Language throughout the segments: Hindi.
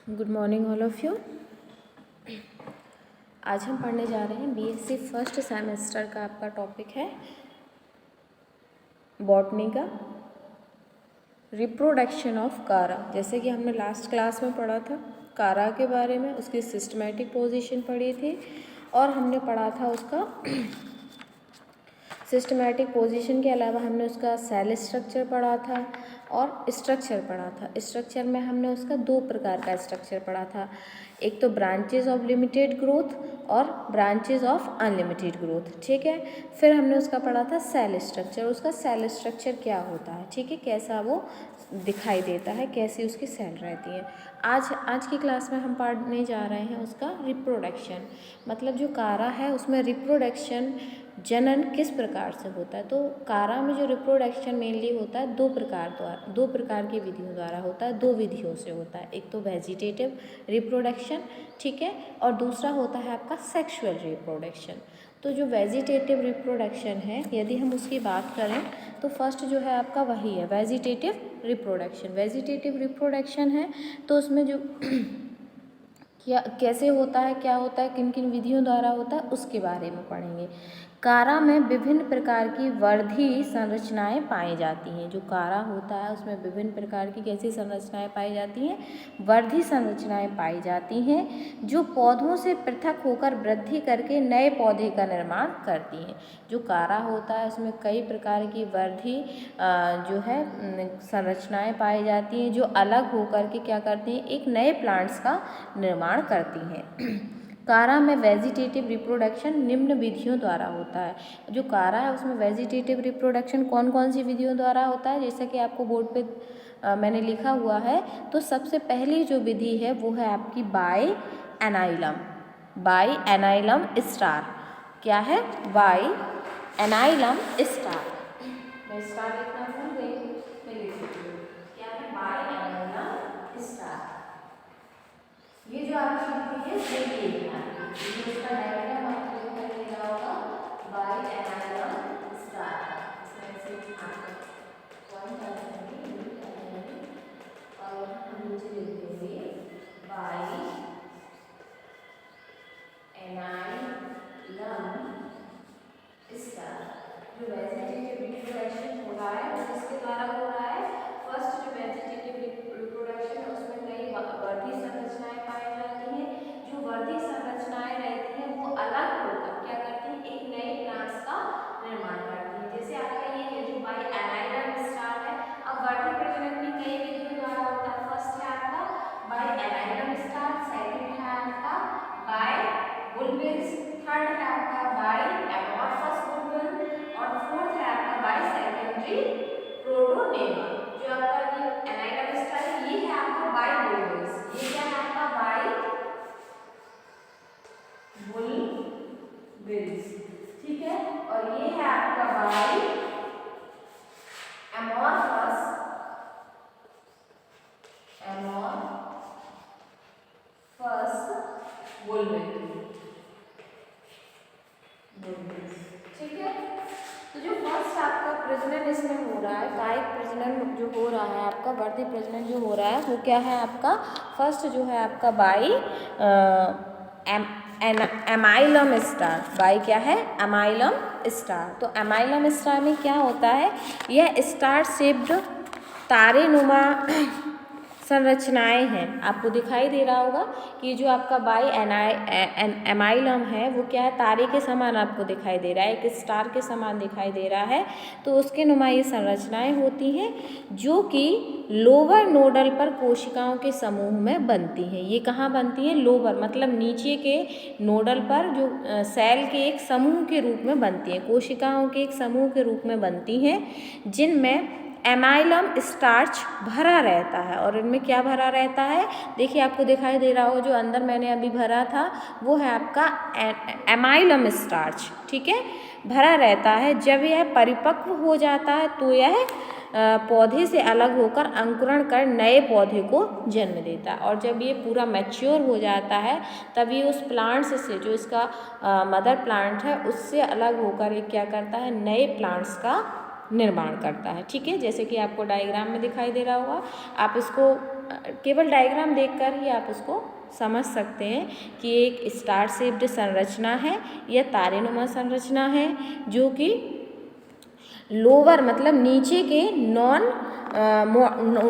Good morning all of you. आज हम पढ़ने जा रहे हैं बीएससी फर्स्ट सेमेस्टर का आपका टॉपिक है बॉटनी का रिप्रोडक्शन ऑफ कारा। जैसे कि हमने लास्ट क्लास में पढ़ा था कारा के बारे में, उसकी सिस्टमेटिक पोजीशन पढ़ी थी और हमने पढ़ा था उसका सिस्टमेटिक पोजीशन के अलावा हमने उसका सेल स्ट्रक्चर पढ़ा था और स्ट्रक्चर पढ़ा था। स्ट्रक्चर में हमने उसका दो प्रकार का स्ट्रक्चर पढ़ा था, एक तो ब्रांचेज ऑफ लिमिटेड ग्रोथ और ब्रांचेज ऑफ अनलिमिटेड ग्रोथ। ठीक है, फिर हमने उसका पढ़ा था सेल स्ट्रक्चर। उसका सेल स्ट्रक्चर क्या होता है, ठीक है, कैसा वो दिखाई देता है, कैसी उसकी सेल रहती है। आज की क्लास में हम पढ़ने जा रहे हैं उसका रिप्रोडक्शन, मतलब जो कारा है उसमें रिप्रोडक्शन जनन किस प्रकार से होता है। तो कारा में जो रिप्रोडक्शन मेनली होता है दो प्रकार की विधियों द्वारा होता है, दो विधियों से होता है। एक तो वेजिटेटिव रिप्रोडक्शन, ठीक है, और दूसरा होता है आपका सेक्सुअल रिप्रोडक्शन। तो जो वेजिटेटिव रिप्रोडक्शन है, यदि हम उसकी बात करें तो फर्स्ट जो है आपका वही है वेजिटेटिव रिप्रोडक्शन। वेजिटेटिव रिप्रोडक्शन है तो उसमें जो क्या कैसे होता है, क्या होता है, किन किन विधियों द्वारा होता है, उसके बारे में पढ़ेंगे। कारा में विभिन्न प्रकार की वर्धी संरचनाएं पाई जाती हैं। जो कारा होता है उसमें विभिन्न प्रकार की कैसी संरचनाएं पाई जाती हैं, वर्धी संरचनाएं पाई जाती हैं, जो पौधों से पृथक होकर वृद्धि करके नए पौधे का निर्माण करती हैं। जो कारा होता है उसमें कई प्रकार की वर्धी जो है संरचनाएं पाई जाती हैं, जो अलग होकर के क्या करती हैं, एक नए प्लांट्स का निर्माण करती हैं। कारा में वेजिटेटिव रिप्रोडक्शन निम्न विधियों द्वारा होता है। जो कारा है उसमें वेजिटेटिव रिप्रोडक्शन कौन कौन सी विधियों द्वारा होता है, जैसा कि आपको बोर्ड पे मैंने लिखा हुआ है। तो सबसे पहली जो विधि है वो है आपकी बाई एनाइलम स्टार। क्या है, बाई एनाइलम स्टार। मैं स्टार लिखना भूल गई, मैं लिख देती हूँ। क्या है, बाई एनाइलम स्टार। ये जो आपकी विधि है ये इसका डायग्राम आपको दिखाई दे रहा होगा, बाई एनाइलम स्टार। इसमें से पॉइंट आ जाएंगे और हम नीचे लिख देंगे बाई एनाइलम स्टार। जो वेजिटेटिव रिप्रोडक्शन हो रहा है वो किसके द्वारा हो रहा है, फर्स्ट जो वेजिटेटिव रिप्रोडक्शन है उसमें कई वर्धी संरचनाएं पाई जाती हैं। जो वर्धी संरचनाएं रहती हैं वो अलग होकर क्या करती हैं, एक नए प्लांट्स का निर्माण करती हैं। जैसे आपका ये है जो बाई एनाइलम स्टार है। अब वर्धी प्रजनन भी कई विधियों द्वारा होता है। फर्स्ट है आपका बाई एनाइलम स्टार, सेकंड है आपका बाई बुलबिल्स, थर्ड है आपका बाई एमॉर्फस बुलबिल और फोर्थ है आपका बाई सेकेंडरी प्रोटोनेमा। जो आपका ये एनाइलम स्टार है ये है आपका बाई बुलबिल्स, ये क्या है आपका बाई बुलबिल्स, ठीक है, और ये है आपका बाई एमॉर्फस बुलबिल, ठीक है। तो जो फर्स्ट आपका प्रजनन इसमें हो रहा है, कायिक प्रजनन जो हो रहा है आपका, वर्धी प्रजनन जो हो रहा है वो क्या है आपका, फर्स्ट जो है आपका बाई एमाइलम स्टार। बाई क्या है, एमाइलम स्टार। तो एमाइलम स्टार में क्या होता है, यह स्टार शेप्ड तारेनुमा संरचनाएं हैं। आपको दिखाई दे रहा होगा कि जो आपका बाई एमाइलम है वो क्या है, तारे के समान आपको दिखाई दे रहा है, एक स्टार के समान दिखाई दे रहा है। तो उसके नुमा ये संरचनाएं होती हैं जो कि लोअर नोडल पर कोशिकाओं के समूह में बनती हैं। ये कहाँ बनती हैं, लोअर मतलब नीचे के नोडल पर जो सेल के एक समूह के रूप में बनती हैं, कोशिकाओं के एक समूह के रूप में बनती हैं, जिनमें एमाइलम स्टार्च भरा रहता है। और इनमें क्या भरा रहता है, देखिए आपको दिखाई दे रहा हो जो अंदर मैंने अभी भरा था वो है आपका एमाइलम स्टार्च, ठीक है, भरा रहता है। जब यह परिपक्व हो जाता है तो यह पौधे से अलग होकर अंकुरण कर नए पौधे को जन्म देता है। और जब ये पूरा मैच्योर हो जाता है तब ये उस प्लांट्स से, जो इसका मदर प्लांट है, उससे अलग होकर ये क्या करता है, नए प्लांट्स का निर्माण करता है। ठीक है, जैसे कि आपको डायग्राम में दिखाई दे रहा होगा, आप इसको केवल डायग्राम देखकर ही आप उसको समझ सकते हैं कि एक स्टार शेप्ड संरचना है या तारेनुमा संरचना है, जो कि लोअर मतलब नीचे के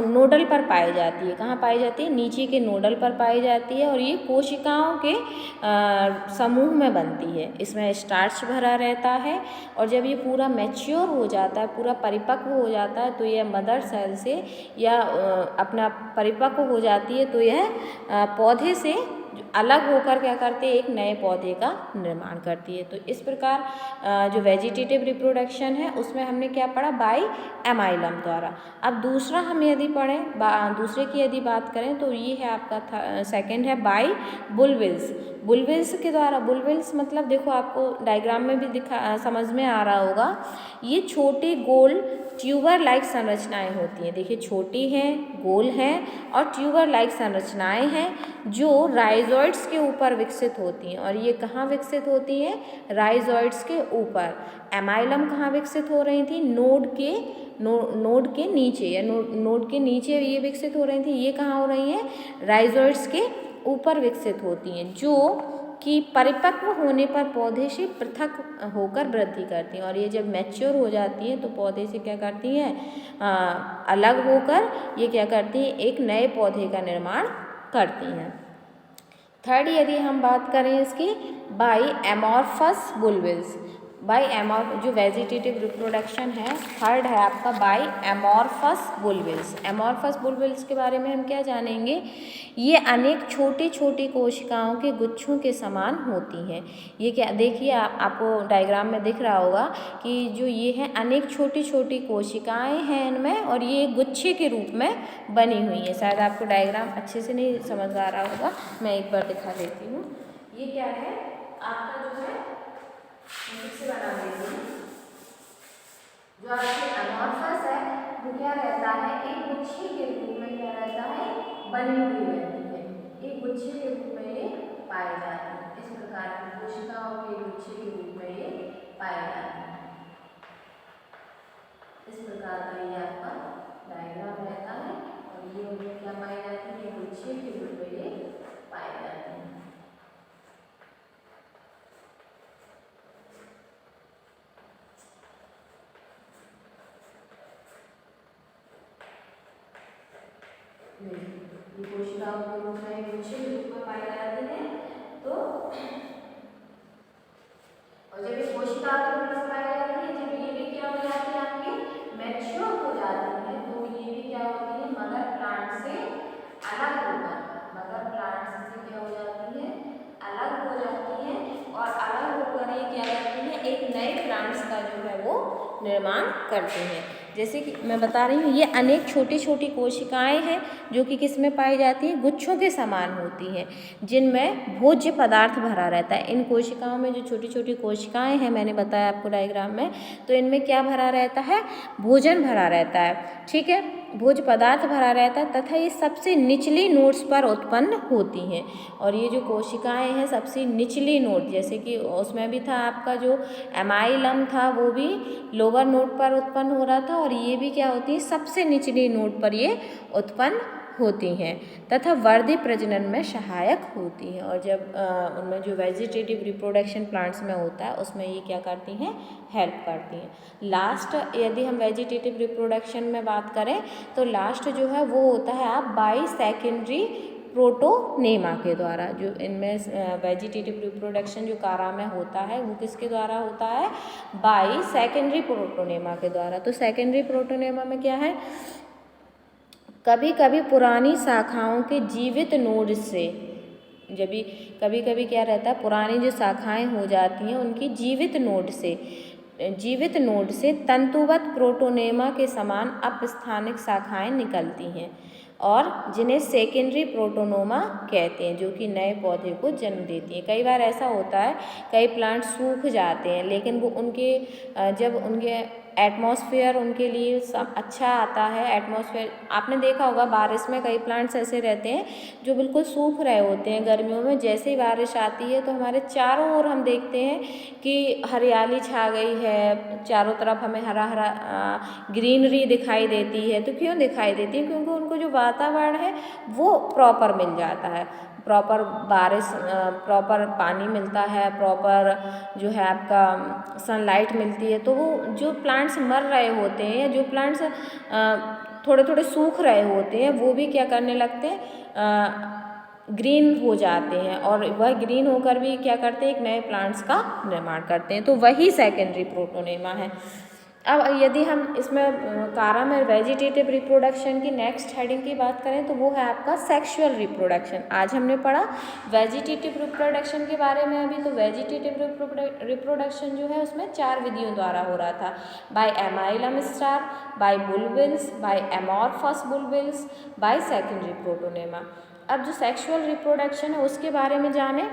नोडल पर पाई जाती है। कहाँ पाई जाती है? नीचे के नोडल पर पाई जाती है और ये कोशिकाओं के समूह में बनती है। इसमें स्टार्च भरा रहता है और जब ये पूरा मैच्योर हो जाता है, पूरा परिपक्व हो जाता है, तो यह मदर सेल से या अपना परिपक्व हो जाती है, तो यह पौधे से अलग होकर क्या करती है? एक नए पौधे का निर्माण करती है। तो इस प्रकार जो वेजिटेटिव रिप्रोडक्शन है उसमें हमने क्या पढ़ा? बाई एमाइलम द्वारा। अब दूसरा हम यदि पढ़ें, दूसरे की यदि बात करें तो ये है आपका सेकंड है बाई बुलविल्स। बुलविल्स के द्वारा, बुलविल्स मतलब देखो आपको डायग्राम में भी समझ में आ रहा होगा, ये छोटी गोल ट्यूबर लाइक संरचनाएं होती हैं। देखिए छोटी हैं, गोल हैं और ट्यूबर लाइक संरचनाएं हैं जो राइजोइड्स के ऊपर विकसित होती हैं। और ये कहाँ विकसित होती हैं? राइजोइड्स के ऊपर। एमाइलम कहाँ विकसित हो रही थी? नोड के नीचे या नोड के नीचे ये विकसित हो रही थी। ये कहाँ हो रही हैं? राइजोइड्स के ऊपर विकसित होती हैं, जो कि परिपक्व होने पर पौधे से पृथक होकर वृद्धि करती हैं। और ये जब मैच्योर हो जाती हैं तो पौधे से क्या करती हैं? अलग होकर ये क्या करती हैं? एक नए पौधे का निर्माण करती हैं। थर्ड यदि हम बात करें इसकी, बाई एमॉर्फस बुलविल्स। जो वेजिटेटिव रिप्रोडक्शन है, थर्ड है आपका बाई एमॉर्फस बुलविल्स। एमॉर्फस बुलविल्स के बारे में हम क्या जानेंगे? ये अनेक छोटी छोटी कोशिकाओं के गुच्छों के समान होती हैं। ये क्या, देखिए आपको डायग्राम में दिख रहा होगा कि जो ये है अनेक छोटी छोटी कोशिकाएं हैं इनमें, और ये गुच्छे के रूप में बनी हुई है। शायद आपको डायग्राम अच्छे से नहीं समझ आ रहा होगा, मैं एक बार दिखा देती हूँ। ये क्या है आपका, जो है फिर से बना देती हूँ। जो आपकी एमॉर्फस है वो क्या रहता है? एक गुच्छे के रूप में क्या रहता है? बनी हुई रहती है। एक गुच्छे के रूप में ये पाए जाते हैं। इस प्रकार की कोशिकाओं के गुच्छे के रूप में ये पाए जाते हैं। इस प्रकार का ये आपका डायग्राम रहता है और ये उनमें क्या पाए जाते हैं? गुच्छे के रूप में ये पाए जाते हैं। ये कोशिकाओं के रूप में, गुच्छे के रूप में पाई जाती है। तो और जब ये कोशिका के रूप में पाई जाती है, जब ये भी क्या हो जाती है? आपकी मैच्योर हो जाती है, तो ये भी क्या होती है? मदर प्लांट से अलग होकर, मदर प्लांट से क्या हो जाती है? अलग हो जाती है। और अलग होकर ये क्या करती है? एक नए प्लांट्स का जो है वो निर्माण करते हैं। जैसे कि मैं बता रही हूँ, ये अनेक छोटी छोटी कोशिकाएं हैं जो कि किस में पाई जाती हैं? गुच्छों के समान होती हैं, जिनमें भोज्य पदार्थ भरा रहता है। इन कोशिकाओं में जो छोटी छोटी कोशिकाएं हैं, मैंने बताया आपको डायग्राम में, तो इनमें क्या भरा रहता है? भोजन भरा रहता है। ठीक है, भोज्य पदार्थ भरा रहता है तथा ये सबसे निचली नोड्स पर उत्पन्न होती हैं। और ये जो कोशिकाएं हैं सबसे निचली नोड, जैसे कि उसमें भी था आपका जो एमाइलम था, वो भी लोअर नोड पर उत्पन्न हो रहा था, और ये भी क्या होती है? सबसे निचली नोड पर ये उत्पन्न होती हैं तथा वर्धी प्रजनन में सहायक होती हैं। और जब उनमें जो वेजिटेटिव रिप्रोडक्शन प्लांट्स में होता है उसमें ये क्या करती हैं? हेल्प करती हैं। लास्ट यदि हम वेजिटेटिव रिप्रोडक्शन में बात करें तो लास्ट जो है वो होता है आप बाई सेकेंडरी प्रोटोनेमा के द्वारा। जो इनमें वेजिटेटिव रिप्रोडक्शन जो कारा में होता है वो किसके द्वारा होता है? बाई सेकेंडरी प्रोटोनेमा के द्वारा। तो सेकेंडरी प्रोटोनेमा में क्या है? कभी कभी पुरानी शाखाओं के जीवित नोड से, जब भी कभी कभी क्या रहता है? पुरानी जो शाखाएं हो जाती हैं उनकी जीवित नोड से तंतुवत प्रोटोनेमा के समान अपस्थानिक शाखाएं निकलती हैं और जिन्हें सेकेंडरी प्रोटोनोमा कहते हैं, जो कि नए पौधे को जन्म देती हैं। कई बार ऐसा होता है, कई प्लांट सूख जाते हैं, लेकिन वो जब उनके एटमॉस्फेयर उनके लिए सब अच्छा आता है। एटमॉस्फेयर आपने देखा होगा बारिश में कई प्लांट्स ऐसे रहते हैं जो बिल्कुल सूख रहे होते हैं गर्मियों में। जैसे ही बारिश आती है तो हमारे चारों ओर हम देखते हैं कि हरियाली छा गई है, चारों तरफ हमें हरा हरा ग्रीनरी दिखाई देती है। तो क्यों दिखाई देती है? क्योंकि उनको जो वातावरण है वो प्रॉपर मिल जाता है, प्रॉपर बारिश, प्रॉपर पानी मिलता है, प्रॉपर जो है आपका सनलाइट मिलती है। तो वो जो प्लांट्स मर रहे होते हैं या जो प्लांट्स थोड़े थोड़े सूख रहे होते हैं वो भी क्या करने लगते हैं, ग्रीन हो जाते हैं, और वह ग्रीन होकर भी क्या करते हैं, एक नए प्लांट्स का निर्माण करते हैं। तो वही सेकेंडरी प्रोटोनेमा है। अब यदि हम इसमें कारा में वेजिटेटिव रिप्रोडक्शन की नेक्स्ट हेडिंग की बात करें तो वो है आपका सेक्सुअल रिप्रोडक्शन। आज हमने पढ़ा वेजिटेटिव रिप्रोडक्शन के बारे में अभी। तो वेजिटेटिव रिप्रोडक्शन जो है उसमें 4 विधियों द्वारा हो रहा था, by amylum star, by bulbils, by amorphous bulbils, by secondary protonema. अब जो सेक्सुअल रिप्रोडक्शन है उसके बारे में जाने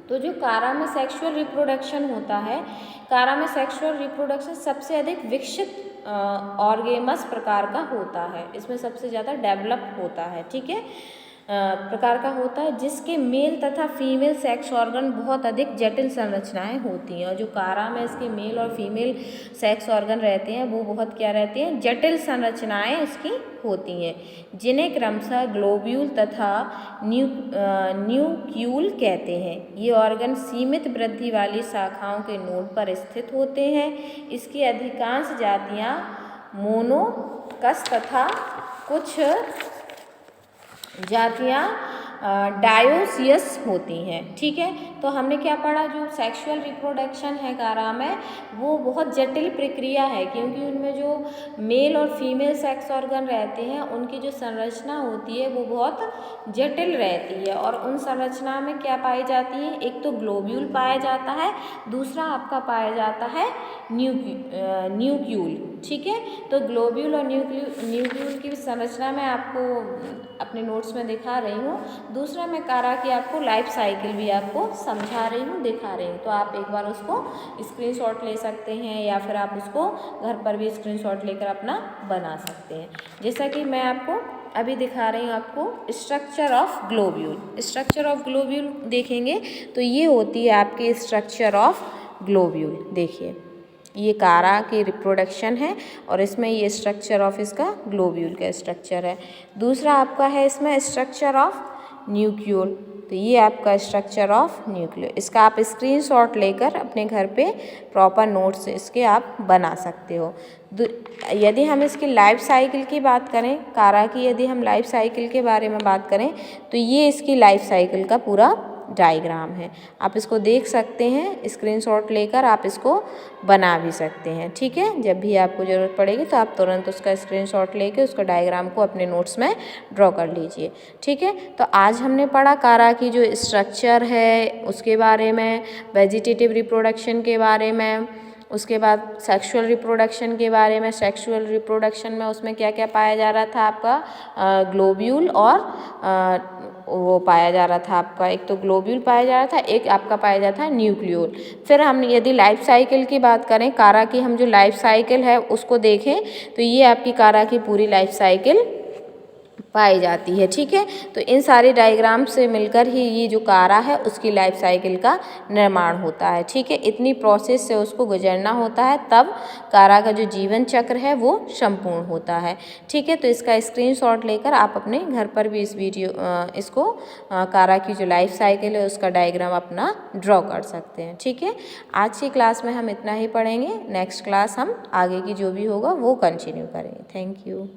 तो जो कारा में सेक्सुअल रिप्रोडक्शन होता है, कारा में सेक्सुअल रिप्रोडक्शन सबसे अधिक विकसित ऑर्गेमस प्रकार का होता है। इसमें सबसे ज़्यादा डेवलप होता है, ठीक है, प्रकार का होता है, जिसके मेल तथा फीमेल सेक्स ऑर्गन बहुत अधिक जटिल संरचनाएं होती हैं। और जो कारा में इसके मेल और फीमेल सेक्स ऑर्गन रहते हैं वो बहुत क्या रहते हैं, जटिल संरचनाएं इसकी होती हैं, जिन्हें क्रमशः ग्लोब्यूल तथा न्यूक्यूल कहते हैं। ये ऑर्गन सीमित वृद्धि वाली शाखाओं के नोड पर स्थित होते हैं। इसकी अधिकांश जातियाँ मोनोकस तथा कुछ जातियाँ डायोसियस होती हैं, ठीक है। तो हमने क्या पढ़ा, जो सेक्सुअल रिप्रोडक्शन है कारा में वो बहुत जटिल प्रक्रिया है, क्योंकि उनमें जो मेल और फीमेल सेक्स ऑर्गन रहते हैं उनकी जो संरचना होती है वो बहुत जटिल रहती है। और उन संरचना में क्या पाई जाती है, एक तो ग्लोब्यूल पाया जाता है, दूसरा आपका पाया जाता है न्यूक्यूल, ठीक है। तो ग्लोब्यूल और न्यूक्यूल की संरचना मैं आपको अपने नोट्स में दिखा रही हूँ। दूसरा मैं कारा की आपको लाइफ साइकिल भी आपको समझा रही हूँ, दिखा रही हूँ। तो आप एक बार उसको स्क्रीनशॉट ले सकते हैं या फिर आप उसको घर पर भी स्क्रीनशॉट लेकर अपना बना सकते हैं। जैसा कि मैं आपको अभी दिखा रही हूँ आपको structure of globule. Structure of globule देखेंगे तो ये होती है आपकी स्ट्रक्चर ऑफ ग्लोब्यूल। देखिए ये कारा की रिप्रोडक्शन है और इसमें ये स्ट्रक्चर ऑफ इसका ग्लोब्यूल का स्ट्रक्चर है। दूसरा आपका है इसमें स्ट्रक्चर ऑफ न्यूक्लियोल। तो ये आपका स्ट्रक्चर ऑफ न्यूक्लियोल, इसका आप स्क्रीनशॉट लेकर अपने घर पे प्रॉपर नोट्स इसके आप बना सकते हो। यदि हम इसकी लाइफ साइकिल की बात करें, कारा की यदि हम लाइफ साइकिल के बारे में बात करें तो ये इसकी लाइफ साइकिल का पूरा डायग्राम है। आप इसको देख सकते हैं, स्क्रीनशॉट लेकर आप इसको बना भी सकते हैं, ठीक है। जब भी आपको ज़रूरत पड़ेगी तो आप तुरंत उसका स्क्रीनशॉट लेके उसका डायग्राम को अपने नोट्स में ड्रॉ कर लीजिए, ठीक है। तो आज हमने पढ़ा कारा की जो स्ट्रक्चर है उसके बारे में, वेजिटेटिव रिप्रोडक्शन के बारे में, उसके बाद सेक्सुअल रिप्रोडक्शन के बारे में। सेक्सुअल रिप्रोडक्शन में उसमें क्या क्या पाया जा रहा था, आपका ग्लोब्यूल और वो पाया जा रहा था आपका, एक तो ग्लोब्यूल पाया जा रहा था, एक आपका पाया जाता है न्यूक्लियोल। फिर हम यदि लाइफ साइकिल की बात करें, कारा की हम जो लाइफ साइकिल है उसको देखें तो ये आपकी कारा की पूरी लाइफ साइकिल पाई जाती है, ठीक है। तो इन सारे डायग्राम से मिलकर ही ये जो कारा है उसकी लाइफ साइकिल का निर्माण होता है, ठीक है। इतनी प्रोसेस से उसको गुजरना होता है तब कारा का जो जीवन चक्र है वो संपूर्ण होता है, ठीक है। तो इसका स्क्रीनशॉट लेकर आप अपने घर पर भी इसको कारा की जो लाइफ साइकिल है उसका डायग्राम अपना ड्रॉ कर सकते हैं, ठीक है। आज की क्लास में हम इतना ही पढ़ेंगे, नेक्स्ट क्लास हम आगे की जो भी होगा वो कंटिन्यू करेंगे। Thank you.